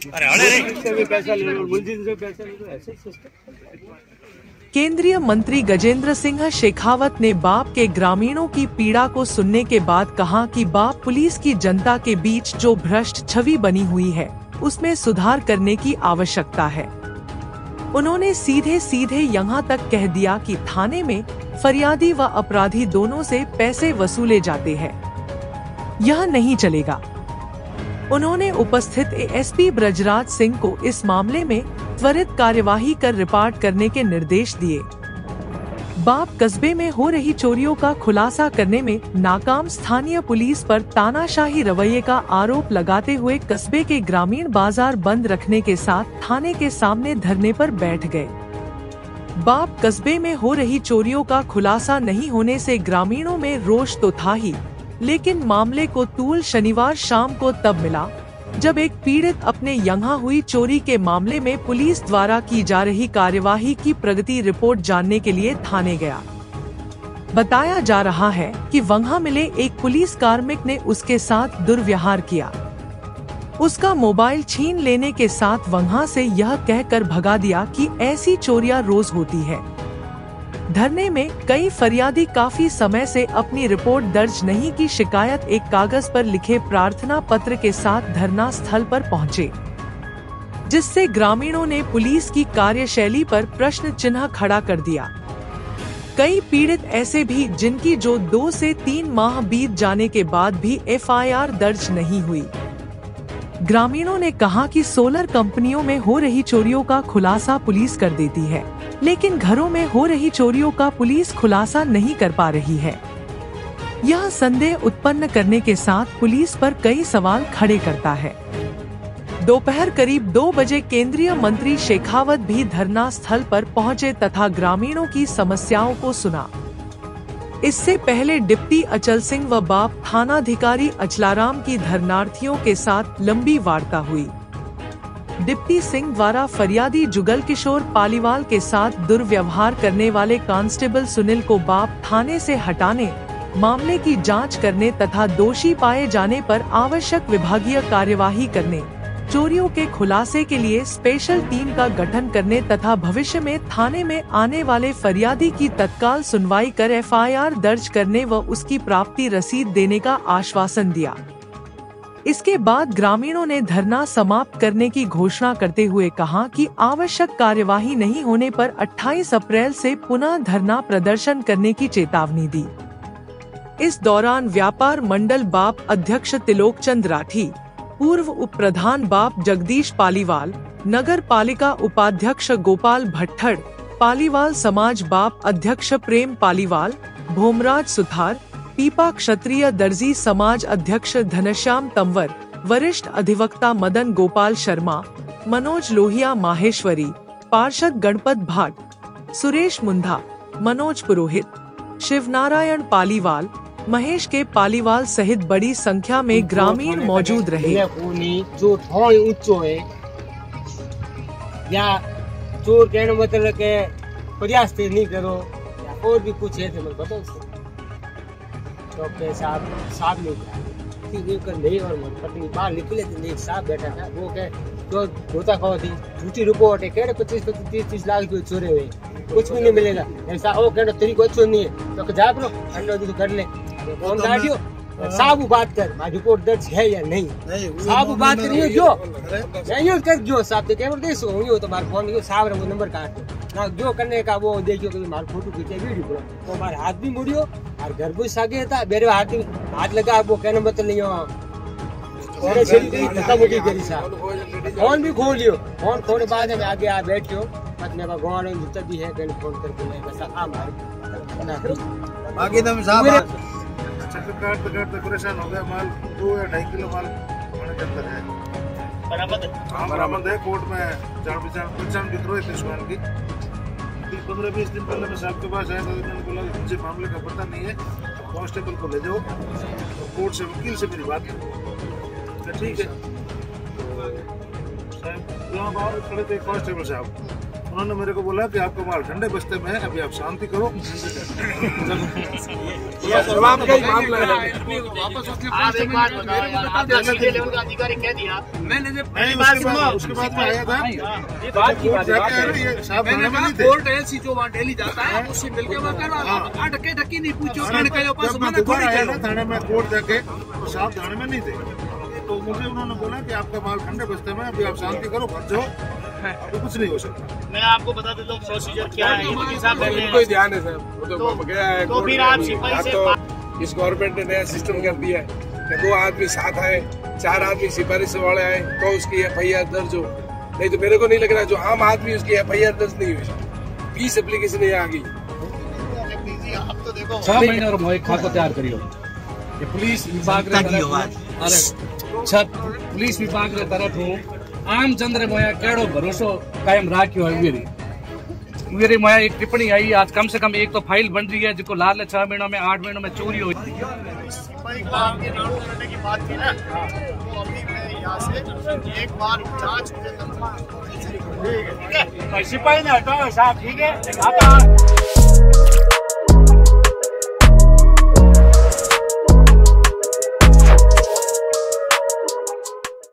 पैसा ले लो, मुलजिम से पैसा ले लो, ऐसे सिस्टम। केंद्रीय मंत्री गजेंद्र सिंह शेखावत ने बाप के ग्रामीणों की पीड़ा को सुनने के बाद कहा कि बाप पुलिस की जनता के बीच जो भ्रष्ट छवि बनी हुई है उसमें सुधार करने की आवश्यकता है। उन्होंने सीधे सीधे यहाँ तक कह दिया कि थाने में फरियादी व अपराधी दोनों से पैसे वसूले जाते हैं, यह नहीं चलेगा। उन्होंने उपस्थित एएसपी ब्रजराज सिंह को इस मामले में त्वरित कार्यवाही कर रिपोर्ट करने के निर्देश दिए। बाप कस्बे में हो रही चोरियों का खुलासा करने में नाकाम स्थानीय पुलिस पर तानाशाही रवैये का आरोप लगाते हुए कस्बे के ग्रामीण बाजार बंद रखने के साथ थाने के सामने धरने पर बैठ गए। बाप कस्बे में हो रही चोरियों का खुलासा नहीं होने से ग्रामीणों में रोष तो था ही, लेकिन मामले को तूल शनिवार शाम को तब मिला जब एक पीड़ित अपने यहाँ हुई चोरी के मामले में पुलिस द्वारा की जा रही कार्यवाही की प्रगति रिपोर्ट जानने के लिए थाने गया। बताया जा रहा है कि वहाँ मिले एक पुलिस कार्मिक ने उसके साथ दुर्व्यवहार किया, उसका मोबाइल छीन लेने के साथ वहाँ से यह कहकर भगा दिया कि ऐसी चोरियां रोज होती है। धरने में कई फरियादी काफी समय से अपनी रिपोर्ट दर्ज नहीं की शिकायत एक कागज पर लिखे प्रार्थना पत्र के साथ धरना स्थल पर पहुंचे, जिससे ग्रामीणों ने पुलिस की कार्यशैली पर प्रश्न चिन्ह खड़ा कर दिया। कई पीड़ित ऐसे भी जिनकी जो 2 से 3 माह बीत जाने के बाद भी एफआईआर दर्ज नहीं हुई। ग्रामीणों ने कहा कि सोलर कंपनियों में हो रही चोरियों का खुलासा पुलिस कर देती है, लेकिन घरों में हो रही चोरियों का पुलिस खुलासा नहीं कर पा रही है। यह संदेह उत्पन्न करने के साथ पुलिस पर कई सवाल खड़े करता है। दोपहर करीब 2 बजे केंद्रीय मंत्री शेखावत भी धरना स्थल पर पहुंचे तथा ग्रामीणों की समस्याओं को सुना। इससे पहले डिप्टी अचल सिंह व बाप थानाधिकारी अचलाराम की धरनार्थियों के साथ लंबी वार्ता हुई। डिप्टी सिंह द्वारा फरियादी जुगल किशोर पालीवाल के साथ दुर्व्यवहार करने वाले कांस्टेबल सुनील को बाप थाने से हटाने, मामले की जांच करने तथा दोषी पाए जाने पर आवश्यक विभागीय कार्यवाही करने, चोरियों के खुलासे के लिए स्पेशल टीम का गठन करने तथा भविष्य में थाने में आने वाले फरियादी की तत्काल सुनवाई कर एफआईआर दर्ज करने व उसकी प्राप्ति रसीद देने का आश्वासन दिया। इसके बाद ग्रामीणों ने धरना समाप्त करने की घोषणा करते हुए कहा कि आवश्यक कार्यवाही नहीं होने पर 28 अप्रैल से पुनः धरना प्रदर्शन करने की चेतावनी दी। इस दौरान व्यापार मंडल बाप अध्यक्ष तिलोक चंद राठी, पूर्व उप प्रधान बाप जगदीश पालीवाल, नगर पालिका उपाध्यक्ष गोपाल भट्टड़, पालीवाल समाज बाप अध्यक्ष प्रेम पालीवाल, भोमराज सुथार, पीपा क्षत्रिय दर्जी समाज अध्यक्ष धनश्याम तंवर, वरिष्ठ अधिवक्ता मदन गोपाल शर्मा, मनोज लोहिया माहेश्वरी, पार्षद गणपत भाट, सुरेश मुंधा, मनोज पुरोहित, शिवनारायण पालीवाल, महेश के पालीवाल सहित बड़ी संख्या में ग्रामीण मौजूद रहे। जो ऊंचो है या चोर कहने मतलब के प्रयास नहीं करो और भी कुछ है तो बताओ। तो साहब नहीं और पत्नी बाहर निकले थे, एक साहब बैठा था, वो कह जो धोता खाओ थी झूठी रिपोर्ट है, कह 25-30 लाख जो चोरे हुए कुछ भी नहीं मिलेगा। ऐसा वो कह तेरी को अच्छो नहीं है तो जा करो तो कर ले साहब बात कर, रिपोर्ट दर्ज है या नहीं, साहब बात करिए जो नहीं कर जो साहब तो कैमरा दे सो हो तो मार फोन साहब रे वो नंबर काट ना जो करने का वो देखियो कि मार फोटो खींचे वीडियो करो तो हमारे हाथ भी मुड़ियो और घर भी सागे था मेरे हाथ लगा वो कहने मतलब नहीं हो अरे छेली धक्का मुक्की करी साहब फोन भी खोल लियो, फोन खोलने बाद में आगे आ बैठियो अपने का गांव में जितना भी है कहीं फोन करके मैं बस आ मार आगे तुम साहब काटते परेशान हो गया। माल 2 या 2.5 किलो माल थाने के अंदर है, बरामद है। कोर्ट में जान पहचान की थ्रो है दुश्मन की। 15-20 दिन पहले मैं साहब के पास आया था, उन्होंने बोला कि मुझे मामले का पता नहीं है, कांस्टेबल को ले जाओ। तो कोर्ट से वकील से मेरी बात है, ठीक है। साहब यहाँ बाहर खड़े थे कांस्टेबल साहब, उन्होंने मेरे को बोला कि आपका माल ठंडे बस्ते में है, अभी आप शांति करो। अधिकारी कह दिया उसके बाद में आया था, कोर्ट ऐसी जो वहाँ डेली जाता है उससे मिलके वहाँ ढके ढकी नहीं पूछो आया था थाने में, कोर्ट जाके तो साहब थाने में नहीं थे, तो मुझे उन्होंने बोला कि आपका माल ठंडे बस्ते में, अभी आप शांति करो, बच जाओ, अभी कुछ नहीं हो सकता। मैं आपको बता देता हूँ प्रोसीजर क्या है। कोई ध्यान है सर, वो तो गया है। तो फिर आप सिपाही से इस गवर्नमेंट ने नया सिस्टम कर दिया है कि 2 आदमी साथ आए, 4 आदमी सिफारिश वाले आए तो उसकी FIR दर्ज हो, नहीं तो मेरे को नहीं लग रहा जो आम आदमी उसकी FIR दर्ज नहीं हुई। 20 एप्लीकेशन आ गई। आप तो देखो 6 महीने और मोए खाको तैयार करियो। ये पुलिस विभाग रे पुलिस विभाग रे तरफ आम चंद्र मोया केड़ो भरोसो कायम राख्यो है। मेरी मोया एक टिप्पणी आई आज, कम से कम एक तो फाइल बन रही है जिसको लाल 6 महीनों में 8 महीनों में चोरी हुई। सिपाही का आपके नाम करने की बात की ना, तो अभी मैं यहाँ से एक बार जांच मुझे करना है। ठीक है, सिपाही ने हटाओ साहब, ठीक है।